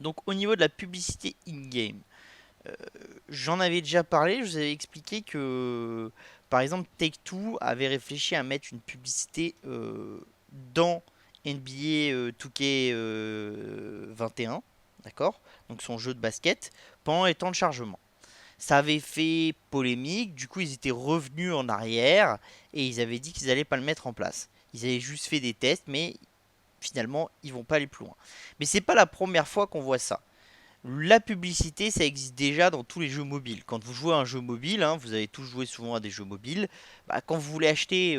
Donc au niveau de la publicité in-game, euh, j'en avais déjà parlé, je vous avais expliqué que par exemple Take-Two avait réfléchi à mettre une publicité dans NBA 2K 21, d'accord? Donc son jeu de basket, pendant les temps de chargement. Ça avait fait polémique, du coup ils étaient revenus en arrière et ils avaient dit qu'ils allaient pas le mettre en place. Ils avaient juste fait des tests, mais finalement ils vont pas aller plus loin. Mais c'est pas la première fois qu'on voit ça. La publicité, ça existe déjà dans tous les jeux mobiles. Quand vous jouez à un jeu mobile, hein, vous avez tous joué souvent à des jeux mobiles, bah, quand vous voulez acheter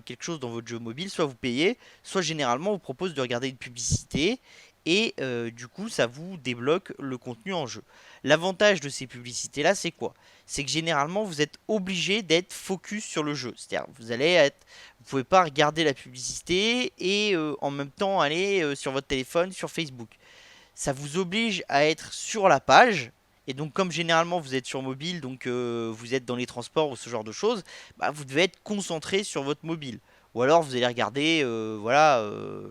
quelque chose dans votre jeu mobile, soit vous payez, soit généralement on vous propose de regarder une publicité et du coup ça vous débloque le contenu en jeu. L'avantage de ces publicités-là, c'est quoi? C'est que généralement vous êtes obligé d'être focus sur le jeu. C'est-à-dire vous pouvez pas regarder la publicité et en même temps aller sur votre téléphone, sur Facebook. Ça vous oblige à être sur la page. Et donc, comme généralement vous êtes sur mobile, donc vous êtes dans les transports ou ce genre de choses, bah, vous devez être concentré sur votre mobile. Ou alors vous allez regarder, voilà,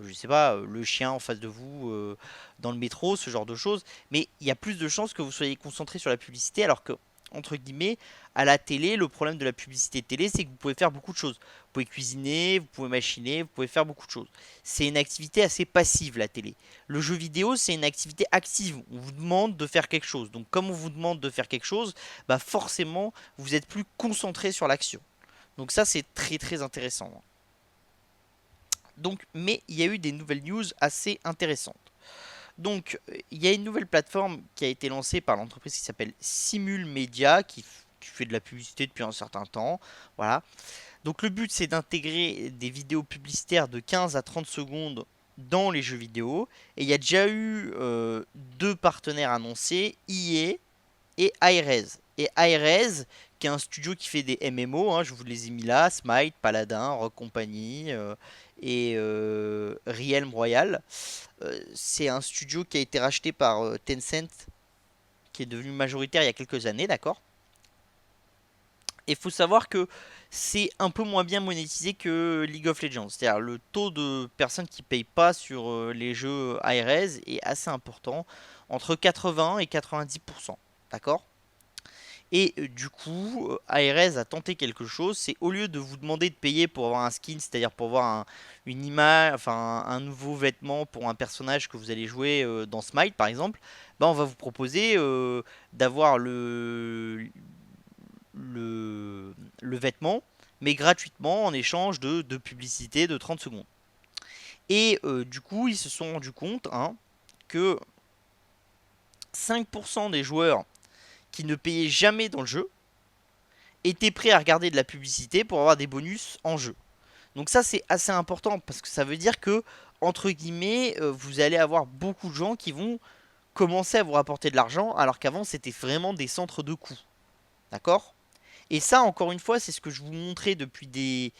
je sais pas, le chien en face de vous dans le métro, ce genre de choses. Mais il y a plus de chances que vous soyez concentré sur la publicité, alors que, entre guillemets, à la télé, le problème de la publicité télé, c'est que vous pouvez faire beaucoup de choses. Vous pouvez cuisiner, vous pouvez machiner, vous pouvez faire beaucoup de choses. C'est une activité assez passive, la télé. Le jeu vidéo, c'est une activité active. On vous demande de faire quelque chose. Donc, comme on vous demande de faire quelque chose, bah forcément, vous êtes plus concentré sur l'action. Donc ça, c'est très très intéressant. Donc, mais il y a eu des nouvelles news assez intéressantes. Donc, il y a une nouvelle plateforme qui a été lancée par l'entreprise qui s'appelle Simul Media, qui fait de la publicité depuis un certain temps. Voilà. Donc le but c'est d'intégrer des vidéos publicitaires de 15 à 30 secondes dans les jeux vidéo. Et il y a déjà eu deux partenaires annoncés, EA et iRez. Et iRez, qui est un studio qui fait des MMO, hein, je vous les ai mis là, Smite, Paladin, Rock Company et Realm Royal. C'est un studio qui a été racheté par Tencent, qui est devenu majoritaire il y a quelques années, d'accord? Et il faut savoir que c'est un peu moins bien monétisé que League of Legends. C'est-à-dire le taux de personnes qui payent pas sur les jeux ARS est assez important, entre 80 et 90%. D'accord? Et du coup, ARS a tenté quelque chose, c'est au lieu de vous demander de payer pour avoir un skin, c'est-à-dire pour avoir une image, enfin un nouveau vêtement pour un personnage que vous allez jouer dans Smite par exemple, bah, on va vous proposer d'avoir le vêtement, mais gratuitement en échange de publicité de 30 secondes. Et du coup, ils se sont rendus compte hein, que 5% des joueurs qui ne payaient jamais dans le jeu étaient prêts à regarder de la publicité pour avoir des bonus en jeu. Donc ça c'est assez important parce que ça veut dire que entre guillemets vous allez avoir beaucoup de gens qui vont commencer à vous rapporter de l'argent alors qu'avant c'était vraiment des centres de coûts. D'accord? Et ça, encore une fois, c'est ce que je vous montrais depuis des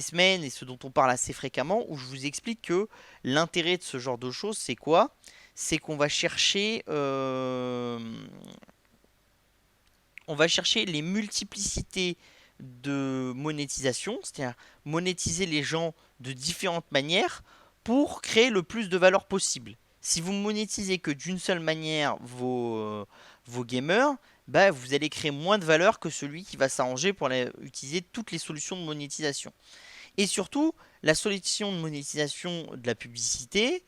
semaines et ce dont on parle assez fréquemment, où je vous explique que l'intérêt de ce genre de choses, c'est quoi? C'est qu'on va on va chercher les multiplicités de monétisation, c'est-à-dire monétiser les gens de différentes manières pour créer le plus de valeur possible. Si vous monétisez que d'une seule manière vos gamers, bah, vous allez créer moins de valeur que celui qui va s'arranger pour utiliser toutes les solutions de monétisation. Et surtout, la solution de monétisation de la publicité,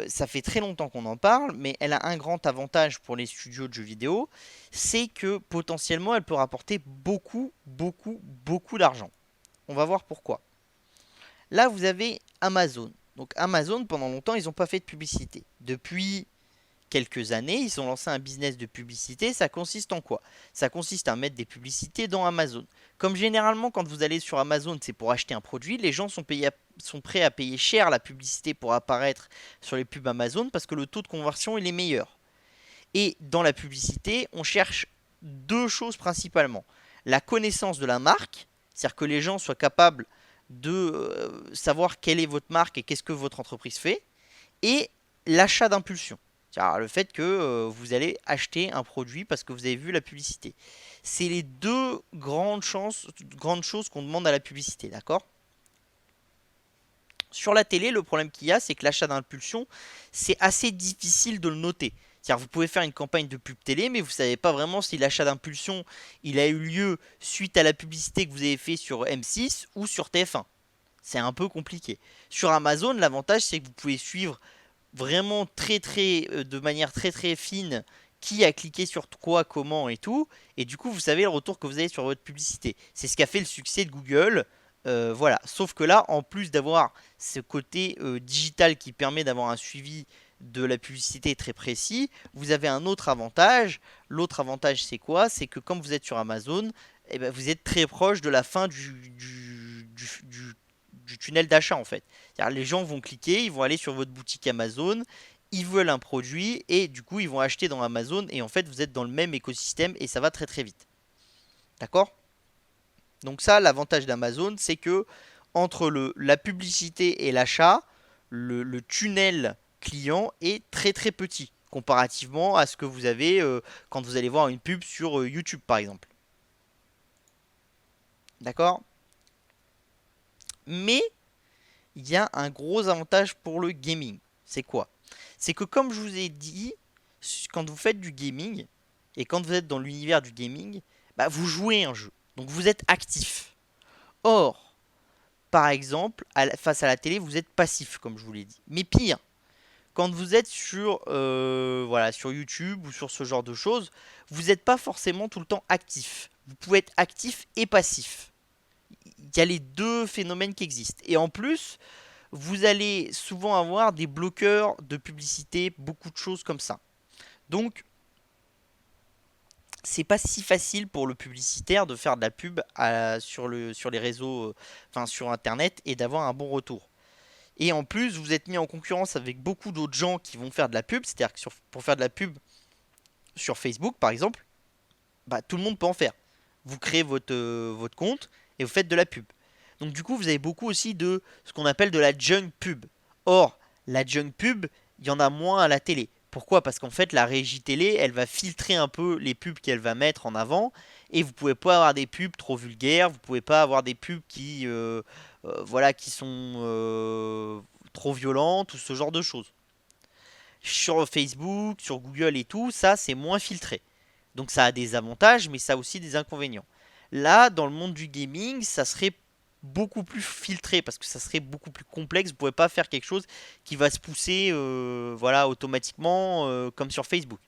ça fait très longtemps qu'on en parle, mais elle a un grand avantage pour les studios de jeux vidéo, c'est que potentiellement elle peut rapporter beaucoup, beaucoup, beaucoup d'argent. On va voir pourquoi. Là, vous avez Amazon. Donc Amazon, pendant longtemps, ils n'ont pas fait de publicité. Depuis quelques années, ils ont lancé un business de publicité. Ça consiste en quoi? Ça consiste à mettre des publicités dans Amazon. Comme généralement, quand vous allez sur Amazon, c'est pour acheter un produit, les gens sont prêts à payer cher la publicité pour apparaître sur les pubs Amazon parce que le taux de conversion il est meilleur. Et dans la publicité, on cherche deux choses principalement. La connaissance de la marque, c'est-à-dire que les gens soient capables de savoir quelle est votre marque et qu'est-ce que votre entreprise fait, et l'achat d'impulsion. Le fait que vous allez acheter un produit parce que vous avez vu la publicité. C'est les deux grandes choses qu'on demande à la publicité, d'accord? Sur la télé, le problème qu'il y a, c'est que l'achat d'impulsion, c'est assez difficile de le noter. C'est-à-dire, vous pouvez faire une campagne de pub télé, mais vous ne savez pas vraiment si l'achat d'impulsion, il a eu lieu suite à la publicité que vous avez fait sur M6 ou sur TF1. C'est un peu compliqué. Sur Amazon, l'avantage, c'est que vous pouvez suivre vraiment de manière très très fine qui a cliqué sur quoi, comment et tout. Et du coup, vous savez le retour que vous avez sur votre publicité. C'est ce qui a fait le succès de Google. Voilà. Sauf que là, en plus d'avoir ce côté digital qui permet d'avoir un suivi de la publicité très précis, vous avez un autre avantage. L'autre avantage, c'est quoi? C'est que comme vous êtes sur Amazon, eh ben, vous êtes très proche de la fin du tunnel d'achat en fait. C'est-à-dire, les gens vont cliquer, ils vont aller sur votre boutique Amazon, ils veulent un produit et du coup ils vont acheter dans Amazon et en fait vous êtes dans le même écosystème et ça va très très vite. D'accord? Donc ça, l'avantage d'Amazon, c'est que entre la publicité et l'achat, le tunnel client est très très petit comparativement à ce que vous avez quand vous allez voir une pub sur YouTube par exemple. D'accord? Mais il y a un gros avantage pour le gaming. C'est quoi? C'est que comme je vous ai dit, quand vous faites du gaming, et quand vous êtes dans l'univers du gaming, bah, vous jouez un jeu. Donc vous êtes actif. Or, par exemple, face à la télé, vous êtes passif, comme je vous l'ai dit. Mais pire, quand vous êtes voilà, sur YouTube ou sur ce genre de choses, vous n'êtes pas forcément tout le temps actif. Vous pouvez être actif et passif. Il y a les deux phénomènes qui existent. Et en plus, vous allez souvent avoir des bloqueurs de publicité, beaucoup de choses comme ça. Donc, c'est pas si facile pour le publicitaire de faire de la pub sur les réseaux, enfin sur Internet et d'avoir un bon retour. Et en plus, vous êtes mis en concurrence avec beaucoup d'autres gens qui vont faire de la pub. C'est-à-dire que pour faire de la pub sur Facebook, par exemple, bah, tout le monde peut en faire. Vous créez votre compte et vous faites de la pub. Donc du coup, vous avez beaucoup aussi de ce qu'on appelle de la junk pub. Or, la junk pub, il y en a moins à la télé. Pourquoi? Parce qu'en fait, la régie télé, elle va filtrer un peu les pubs qu'elle va mettre en avant. Et vous pouvez pas avoir des pubs trop vulgaires. Vous pouvez pas avoir des pubs voilà, qui sont trop violentes ou ce genre de choses. Sur Facebook, sur Google et tout, ça, c'est moins filtré. Donc ça a des avantages, mais ça a aussi des inconvénients. Là, dans le monde du gaming, ça serait beaucoup plus filtré parce que ça serait beaucoup plus complexe. Vous ne pouvez pas faire quelque chose qui va se pousser voilà, automatiquement comme sur Facebook.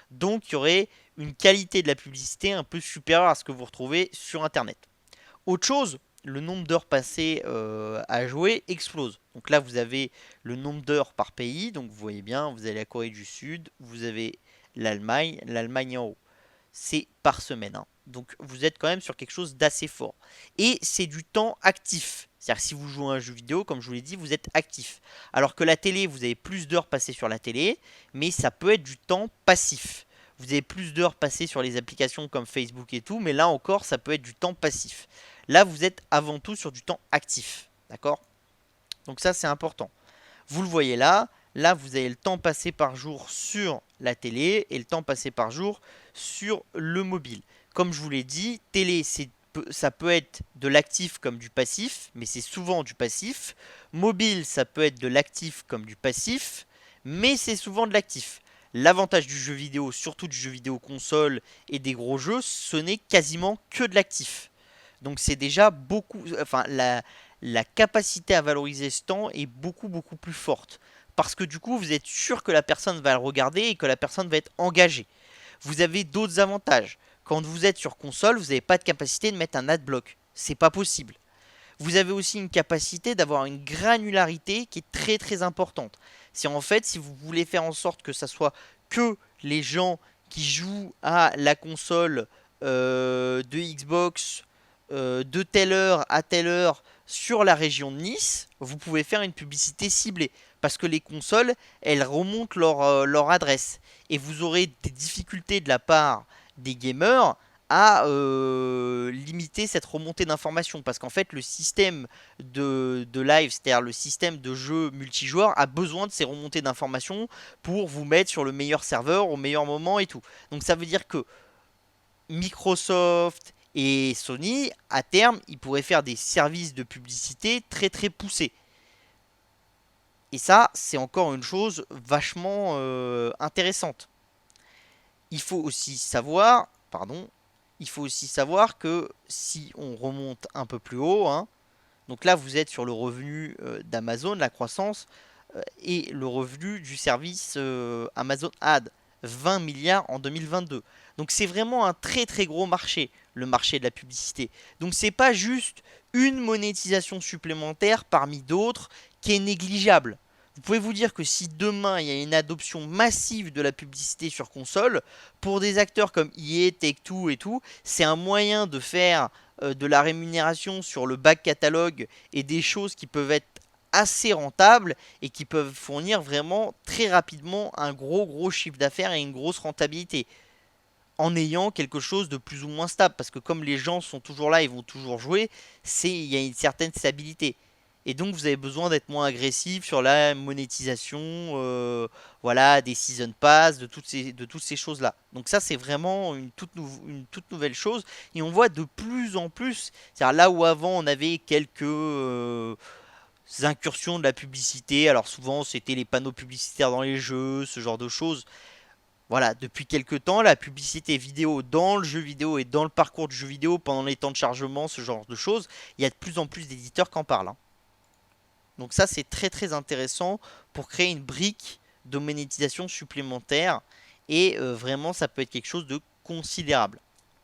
Donc il y aurait une qualité de la publicité un peu supérieure à ce que vous retrouvez sur Internet. Autre chose, le nombre d'heures passées à jouer explose. Donc là, vous avez le nombre d'heures par pays. Donc vous voyez bien, vous avez la Corée du Sud, vous avez l'Allemagne en haut. C'est par semaine, hein. Donc vous êtes quand même sur quelque chose d'assez fort. Et c'est du temps actif. C'est-à-dire que si vous jouez à un jeu vidéo, comme je vous l'ai dit, vous êtes actif. Alors que la télé, vous avez plus d'heures passées sur la télé, mais ça peut être du temps passif. Vous avez plus d'heures passées sur les applications comme Facebook et tout, mais là encore, ça peut être du temps passif. Là, vous êtes avant tout sur du temps actif. D'accord? Donc ça, c'est important. Vous le voyez là. Là, vous avez le temps passé par jour sur la télé et le temps passé par jour sur le mobile. Comme je vous l'ai dit, télé, ça peut être de l'actif comme du passif, mais c'est souvent du passif. Mobile, ça peut être de l'actif comme du passif, mais c'est souvent de l'actif. L'avantage du jeu vidéo, surtout du jeu vidéo console et des gros jeux, ce n'est quasiment que de l'actif. Donc c'est déjà beaucoup, enfin la capacité à valoriser ce temps est beaucoup beaucoup plus forte. Parce que du coup vous êtes sûr que la personne va le regarder et que la personne va être engagée. Vous avez d'autres avantages. Quand vous êtes sur console, vous n'avez pas de capacité de mettre un adblock. C'est pas possible. Vous avez aussi une capacité d'avoir une granularité qui est très très importante. C'est en fait si vous voulez faire en sorte que ça soit que les gens qui jouent à la console de Xbox de telle heure à telle heure sur la région de Nice, vous pouvez faire une publicité ciblée. Parce que les consoles, elles remontent leur adresse. Et vous aurez des difficultés de la part des gamers à limiter cette remontée d'informations. Parce qu'en fait, le système de live, c'est-à-dire le système de jeu multijoueur, a besoin de ces remontées d'informations pour vous mettre sur le meilleur serveur au meilleur moment et tout. Donc ça veut dire que Microsoft et Sony, à terme, ils pourraient faire des services de publicité très très poussés. Et ça, c'est encore une chose vachement intéressante. Il faut aussi savoir, pardon, il faut aussi savoir que si on remonte un peu plus haut, hein, donc là vous êtes sur le revenu d'Amazon, la croissance, et le revenu du service Amazon Ad, 20 milliards en 2022. Donc c'est vraiment un très très gros marché, le marché de la publicité. Donc c'est pas juste une monétisation supplémentaire parmi d'autres qui est négligeable. Vous pouvez vous dire que si demain il y a une adoption massive de la publicité sur console, pour des acteurs comme EA, Take-Two et tout, c'est un moyen de faire de la rémunération sur le back catalogue et des choses qui peuvent être assez rentables et qui peuvent fournir vraiment très rapidement un gros chiffre d'affaires et une grosse rentabilité en ayant quelque chose de plus ou moins stable parce que comme les gens sont toujours là, ils vont toujours jouer, il y a une certaine stabilité. Et donc vous avez besoin d'être moins agressif sur la monétisation, voilà, des season pass, de toutes ces choses-là. Donc ça c'est vraiment une toute nouvelle chose et on voit de plus en plus, c'est-à-dire là où avant on avait quelques incursions de la publicité. Alors souvent c'était les panneaux publicitaires dans les jeux, ce genre de choses. Voilà, depuis quelques temps, la publicité vidéo dans le jeu vidéo et dans le parcours du jeu vidéo pendant les temps de chargement, ce genre de choses, il y a de plus en plus d'éditeurs qui en parlent, hein. Donc ça c'est très très intéressant pour créer une brique de monétisation supplémentaire et vraiment ça peut être quelque chose de considérable.